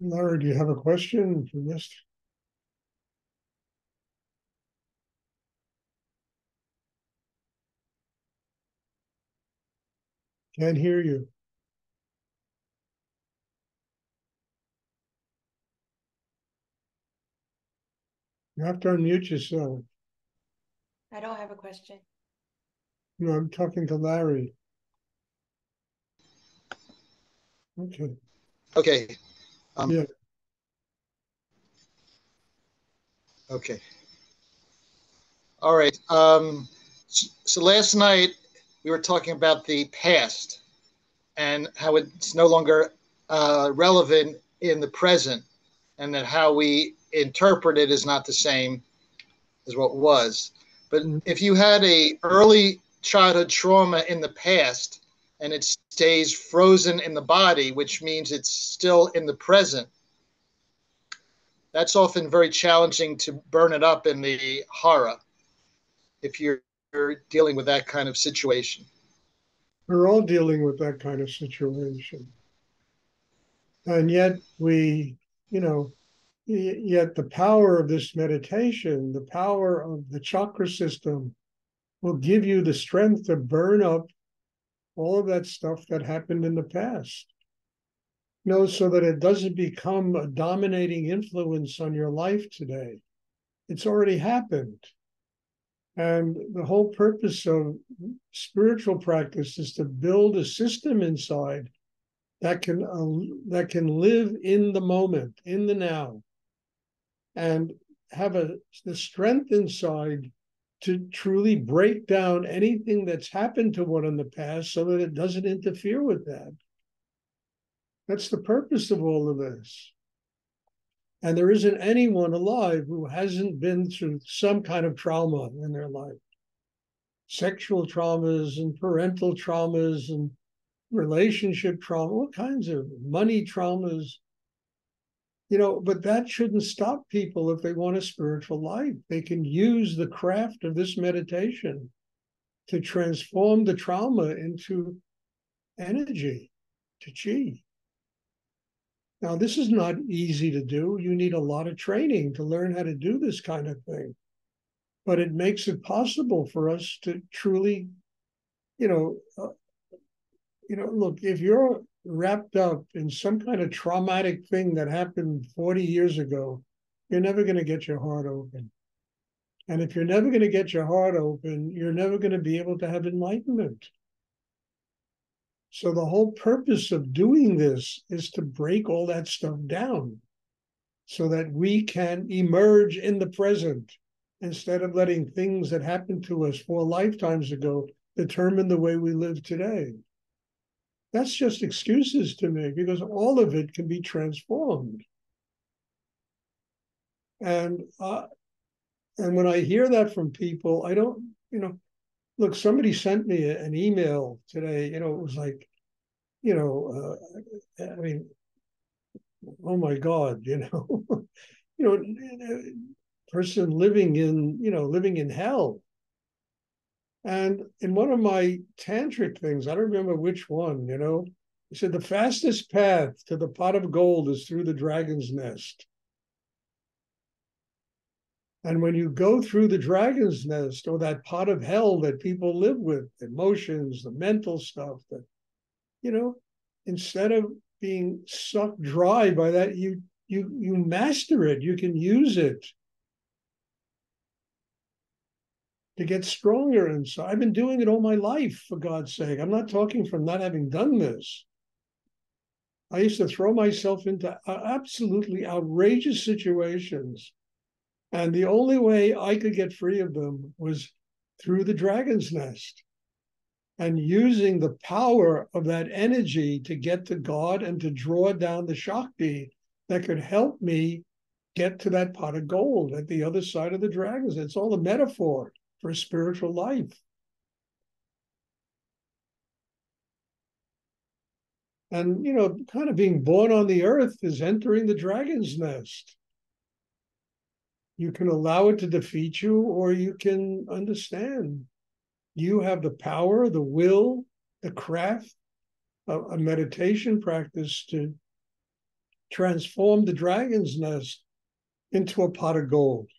Laura, do you have a question for this? Can't hear you. You have to unmute yourself. I don't have a question. No, I'm talking to Larry. Okay. Okay. Yeah. Okay. All right. So last night we were talking about the past and how it's no longer relevant in the present, and that how we interpret it is not the same as what was. But Mhm. if you had a early childhood trauma in the past and it stays frozen in the body, which means it's still in the present, that's often very challenging to burn it up in the hara if you're dealing with that kind of situation. We're all dealing with that kind of situation. And yet yet the power of this meditation, the power of the chakra system will give you the strength to burn up all of that stuff that happened in the past. So that it doesn't become a dominating influence on your life today. It's already happened. And the whole purpose of spiritual practice is to build a system inside that can live in the moment, in the now, and have the strength inside to truly break down anything that's happened to one in the past so that it doesn't interfere with that. That's the purpose of all of this. And there isn't anyone alive who hasn't been through some kind of trauma in their life. Sexual traumas and parental traumas and relationship trauma, all kinds of money traumas, but that shouldn't stop people if they want a spiritual life. They can use the craft of this meditation to transform the trauma into energy, to chi. Now, this is not easy to do. You need a lot of training to learn how to do this kind of thing. But it makes it possible for us to truly, you know, uh, look, if you're wrapped up in some kind of traumatic thing that happened 40 years ago, you're never going to get your heart open. And if you're never going to get your heart open, you're never going to be able to have enlightenment. So the whole purpose of doing this is to break all that stuff down so that we can emerge in the present instead of letting things that happened to us 4 lifetimes ago determine the way we live today. That's just excuses to me because all of it can be transformed. And when I hear that from people, I don't, look, somebody sent me an email today. It was like, I mean, oh my God, you know, person living in hell. And in one of my tantric things, I don't remember which one, he said the fastest path to the pot of gold is through the dragon's nest. And when you go through the dragon's nest or that pot of hell that people live with, emotions, the mental stuff, that, instead of being sucked dry by that, you master it. You can use it to get stronger inside. I've been doing it all my life, for God's sake. I'm not talking from not having done this. I used to throw myself into absolutely outrageous situations. And the only way I could get free of them was through the dragon's nest and using the power of that energy to get to God and to draw down the Shakti that could help me get to that pot of gold at the other side of the dragons. It's all a metaphor for a spiritual life. And, kind of being born on the earth is entering the dragon's nest. You can allow it to defeat you, or you can understand. You have the power, the will, the craft, a meditation practice to transform the dragon's nest into a pot of gold.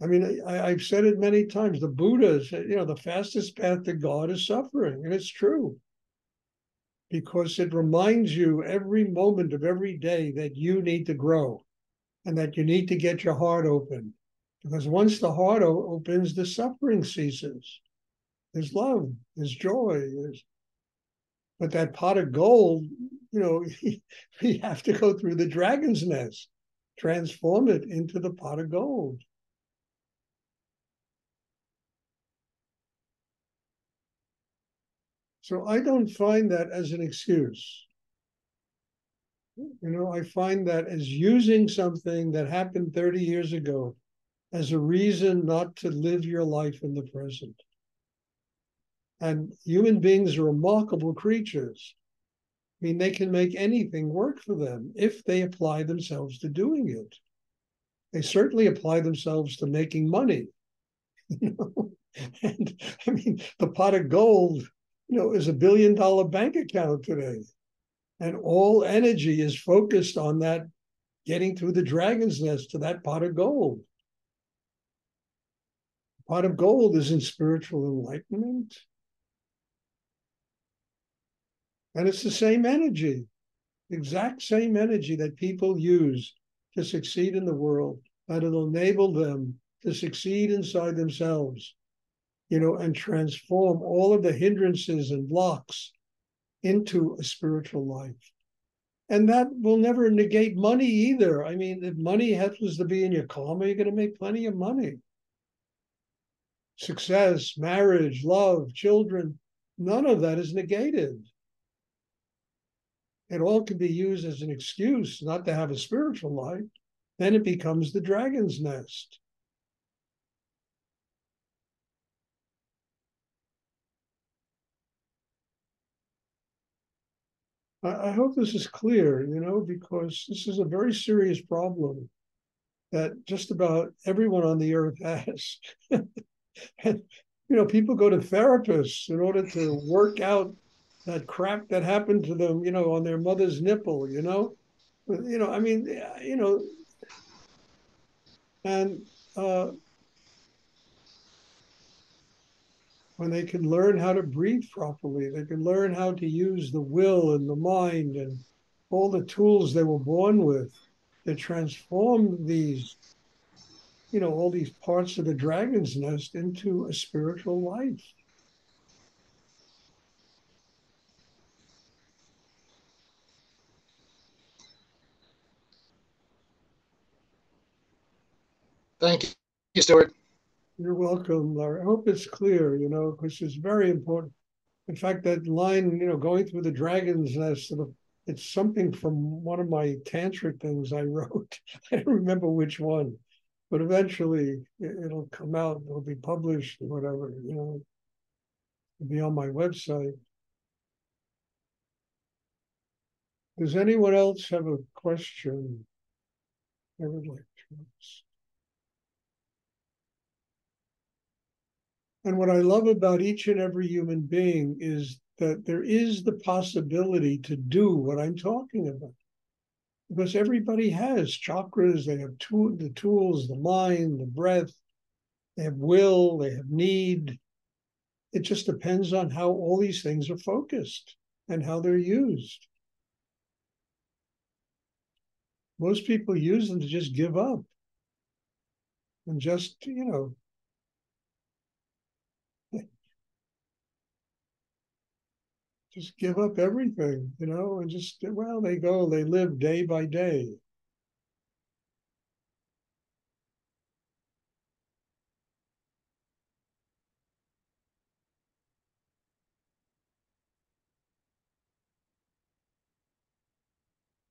I mean, I've said it many times. The Buddha said, the fastest path to God is suffering. And it's true. Because it reminds you every moment of every day that you need to grow and that you need to get your heart open. Because once the heart opens, the suffering ceases. There's love, there's joy. But that pot of gold, we have to go through the dragon's nest, transform it into the pot of gold. So I don't find that as an excuse. I find that as using something that happened 30 years ago as a reason not to live your life in the present. And human beings are remarkable creatures. I mean, they can make anything work for them if they apply themselves to doing it. They certainly apply themselves to making money. And I mean, the pot of gold, is $1 billion bank account today. And all energy is focused on that, getting through the dragon's nest to that pot of gold. The pot of gold is in spiritual enlightenment. And it's the same energy, exact same energy that people use to succeed in the world, that it'll enable them to succeed inside themselves, and transform all of the hindrances and blocks into a spiritual life. And that will never negate money either. I mean, if money happens to be in your karma, you're going to make plenty of money. Success, marriage, love, children, none of that is negated. It all can be used as an excuse not to have a spiritual life. Then it becomes the dragon's nest. I hope this is clear, because this is a very serious problem that just about everyone on the earth has. And, people go to therapists in order to work out that crap that happened to them, on their mother's nipple, I mean, and when they can learn how to breathe properly, they can learn how to use the will and the mind and all the tools they were born with to transform these, all these parts of the dragon's nest into a spiritual life. Thank you, Stuart. You're welcome, Larry. I hope it's clear, because it's very important. In fact, that line, going through the dragon's nest, it's something from one of my tantric things I wrote. I don't remember which one, but eventually it'll come out. It'll be published, or whatever, it'll be on my website. Does anyone else have a question I would like to ask? And what I love about each and every human being is that there is the possibility to do what I'm talking about. Because everybody has chakras, they have the tools, the mind, the breath, they have will, they have need. It just depends on how all these things are focused and how they're used. Most people use them to just give up and just, just give up everything, and just, they live day by day.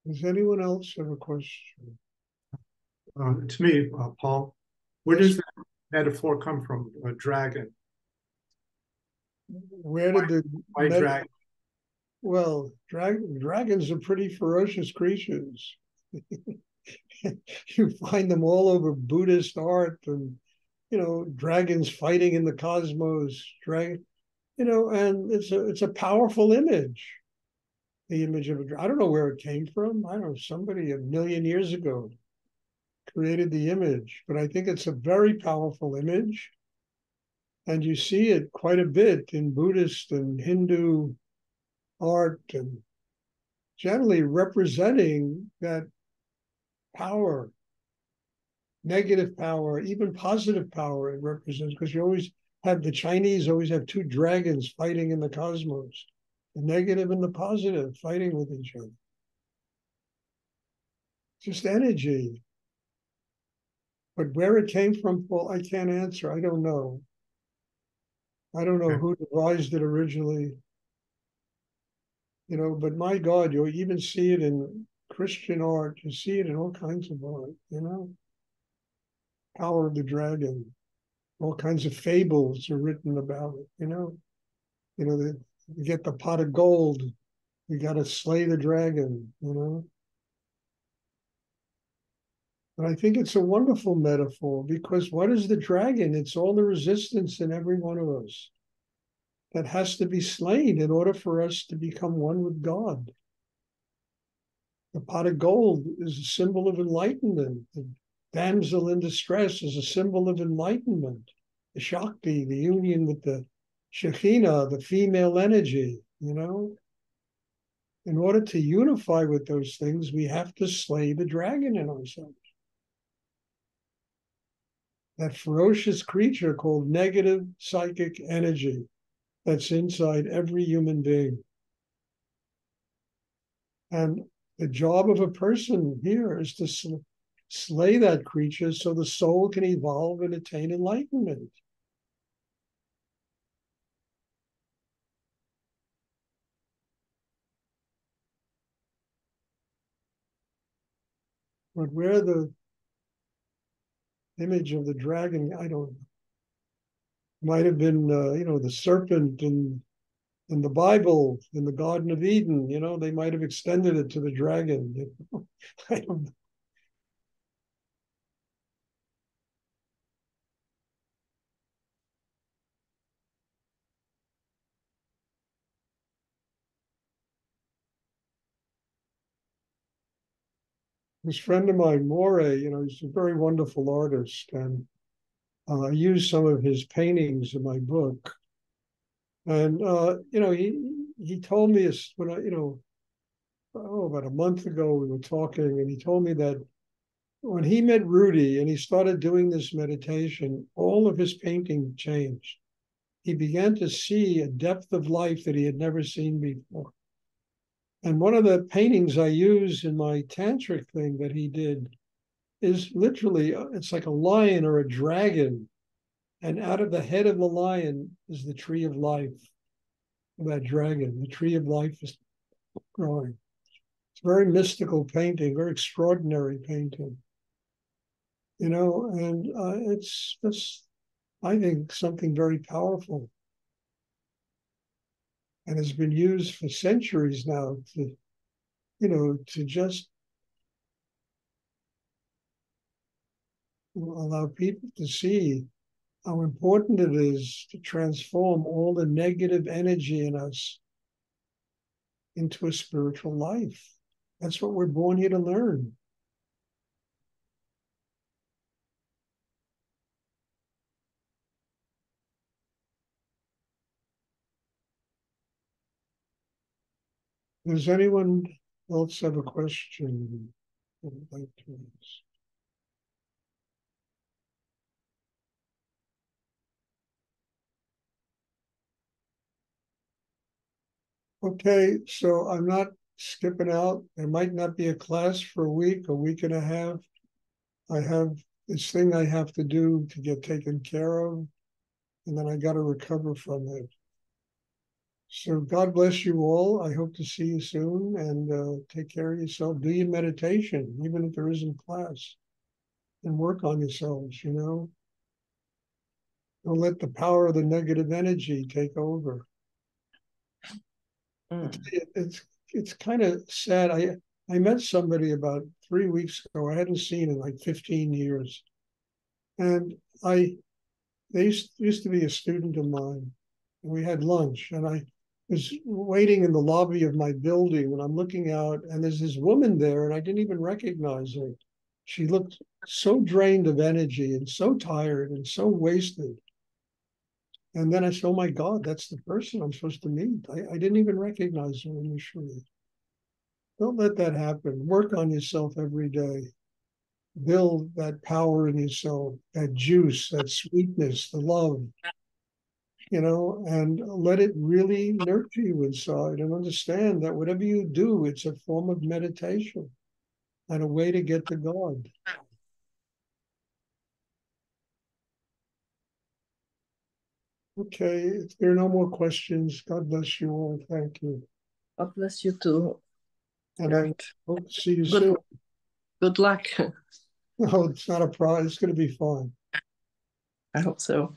Does anyone else have a question? It's me, Paul. Where does that metaphor come from? A dragon. Where did the Why dragon? Well, dragons are pretty ferocious creatures. You find them all over Buddhist art, and dragons fighting in the cosmos, and it's a powerful image. the image of I don't know where it came from. I don't know, somebody 1,000,000 years ago created the image, but I think it's a very powerful image. And you see it quite a bit in Buddhist and Hindu art, and generally representing that power, negative power, even positive power it represents, because you always have the Chinese always have two dragons fighting in the cosmos, the negative and the positive fighting with each other. Just energy. But where it came from, Paul, I can't answer. I don't know. I don't know who devised it originally. You know, but my God, you even see it in Christian art. You see it in all kinds of art, you know. Power of the dragon. All kinds of fables are written about it, you know. You know, you get the pot of gold, you got to slay the dragon, you know. But I think it's a wonderful metaphor, because what is the dragon? It's all the resistance in every one of us that has to be slain in order for us to become one with God. The pot of gold is a symbol of enlightenment. The damsel in distress is a symbol of enlightenment. The Shakti, the union with the Shekhinah, the female energy, you know. In order to unify with those things, we have to slay the dragon in ourselves. That ferocious creature called negative psychic energy that's inside every human being. And the job of a person here is to slay that creature so the soul can evolve and attain enlightenment. But where the image of the dragon, I don't know. Might have been, the serpent in the Bible, in the Garden of Eden, you know, they might have extended it to the dragon. You know? I don't know. This friend of mine, Moray, you know, he's a very wonderful artist, and I used some of his paintings in my book. And he told me when about a month ago we were talking, and he told me that when he met Rudy and he started doing this meditation, all of his painting changed. He began to see a depth of life that he had never seen before. And one of the paintings I use in my tantric thing that he did is literally, it's like a lion or a dragon. And out of the head of the lion is the tree of life. That dragon, the tree of life is growing. It's a very mystical painting, very extraordinary painting. You know, and it's I think, something very powerful. And has been used for centuries now to just allow people to see how important it is to transform all the negative energy in us into a spiritual life. That's what we're born here to learn. Does anyone else have a question they would like to ask? Okay, so I'm not skipping out. There might not be a class for a week and a half. I have this thing I have to do to get taken care of, and then I got to recover from it. So God bless you all. I hope to see you soon, and take care of yourself. Do your meditation, even if there isn't class, and work on yourselves, you know. Don't let the power of the negative energy take over. It's kind of sad. I met somebody about 3 weeks ago I hadn't seen in like 15 years. And they used to be a student of mine. And we had lunch, and was waiting in the lobby of my building, and I'm looking out, and there's this woman there, and I didn't even recognize her. She looked so drained of energy and so tired and so wasted. And then I said, oh my God, that's the person I'm supposed to meet. I didn't even recognize her initially. Don't let that happen. Work on yourself every day. Build that power in yourself, that juice, that sweetness, the love, and let it really nurture you inside, and understand that whatever you do, it's a form of meditation and a way to get to God. Okay, if there are no more questions, God bless you all. Thank you. God bless you too. And I hope to see you Good, soon. good luck. Oh, it's not a problem. It's going to be fun. I hope so.